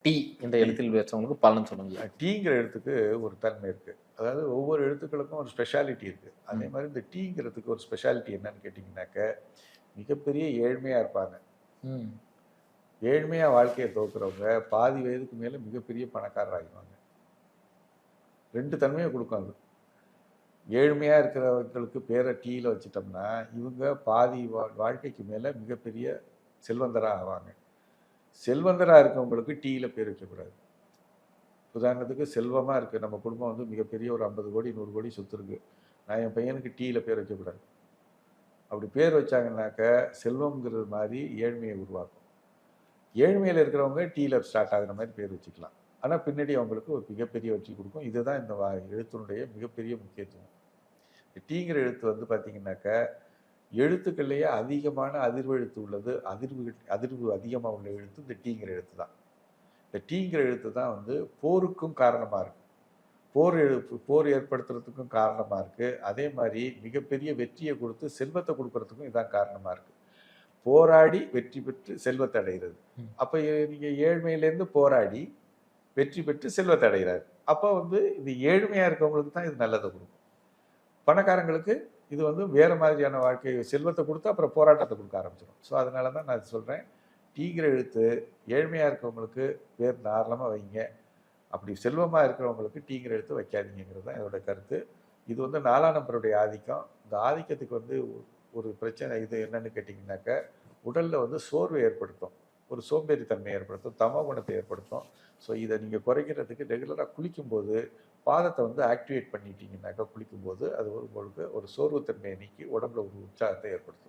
D என்ற எழுத்தில் வச்சவங்களுக்கு பலன் சொல்லுங்க. டீங்கிற எழுத்துக்கு ஒரு தன்மை இருக்குது. அதாவது ஒவ்வொரு எழுத்துக்களுக்கும் ஒரு ஸ்பெஷாலிட்டி இருக்குது. அதே மாதிரி இந்த டீங்கிறதுக்கு ஒரு ஸ்பெஷாலிட்டி என்னன்னு கேட்டிங்கனாக்க, மிகப்பெரிய ஏழ்மையாக இருப்பாங்க. ஏழ்மையாக வாழ்க்கையை துவக்கிறவங்க பாதி வயதுக்கு மேலே மிகப்பெரிய பணக்காரர் ஆகிடுவாங்க. 2 தன்மையை கொடுக்கும் அது. ஏழ்மையாக இருக்கிறவங்களுக்கு பேரை டீயில் வச்சிட்டோம்னா இவங்க பாதி வாழ்க்கைக்கு மேலே மிகப்பெரிய செல்வந்தராக ஆவாங்க. செல்வந்தராக இருக்கவங்களுக்கு டீயில் பேர் வைக்கக்கூடாது. உதாரணத்துக்கு செல்வமாக இருக்குது, நம்ம குடும்பம் வந்து மிகப்பெரிய ஒரு 50 கோடி 100 கோடி சொத்து இருக்குது, நான் என் பையனுக்கு டீயில் பேர் வைக்கக்கூடாது. அப்படி பேர் வச்சாங்கன்னாக்க செல்வம்ங்கிறது மாதிரி ஏழ்மையை உருவாக்கும். ஏழ்மையில் இருக்கிறவங்க டீயில் ஸ்டார்ட் ஆகுற மாதிரி பேர் வச்சுக்கலாம். ஆனால் பின்னாடி அவங்களுக்கு ஒரு மிகப்பெரிய வெற்றி கொடுக்கும். இதுதான் இந்த எழுத்தினுடைய மிகப்பெரிய முக்கியத்துவம். டீங்கிற எழுத்து வந்து பார்த்தீங்கன்னாக்க எழுத்துக்கள்லேயே அதிகமான அதிர்வு எழுத்து உள்ளது. அதிர்வு அதிகமாக உள்ள எழுத்து இந்த டீங்கிற எழுத்து தான். இந்த டீங்கிற எழுத்து தான் வந்து போருக்கும் காரணமாக இருக்குது. போர் ஏற்படுத்துறதுக்கும் காரணமாக இருக்குது. அதே மாதிரி மிகப்பெரிய வெற்றியை கொடுத்து செல்வத்தை கொடுக்கறதுக்கும் இதுதான் காரணமாக இருக்குது. போராடி வெற்றி பெற்று செல்வத்தை அடைகிறது. அப்போ நீங்கள் ஏழ்மையிலேருந்து போராடி வெற்றி பெற்று செல்வத்தை அடைகிறாரு. அப்போ வந்து இது ஏழ்மையாக இருக்கவங்களுக்கு தான் இது நல்லதை கொடுக்கும். பணக்காரங்களுக்கு இது வந்து வேறு மாதிரியான வாழ்க்கை, செல்வத்தை கொடுத்து அப்புறம் போராட்டத்தை கொடுக்க ஆரம்பிச்சிடும். ஸோ அதனால தான் நான் சொல்கிறேன், டீங்கிற எழுத்து ஏழ்மையாக இருக்கிறவங்களுக்கு பேர் தாராளமாக வைங்க. அப்படி செல்வமாக இருக்கிறவங்களுக்கு டீங்கிற எழுத்து வைக்காதீங்கிறது தான் என்னோட கருத்து. இது வந்து 4ஆம் நம்பருடைய ஆதிக்கம். இந்த ஆதிக்கத்துக்கு வந்து ஒரு பிரச்சனை இது என்னன்னு கேட்டிங்கனாக்கா, உடலில் வந்து சோர்வை ஏற்படுத்தும், ஒரு சோம்பேறித்தன்மை ஏற்படுத்தும், தமோ குணத்தை ஏற்படுத்தும். ஸோ இதை நீங்கள் குறைக்கிறதுக்கு ரெகுலராக குளிக்கும்போது பாதத்தை வந்து ஆக்டிவேட் பண்ணிட்டீங்கன்னாக்கா, குளிக்கும்போது அது உங்களுக்கு ஒரு சோர்வுத்தன்மையை நீக்கி உடம்புல ஒரு உற்சாகத்தை ஏற்படுத்தும்.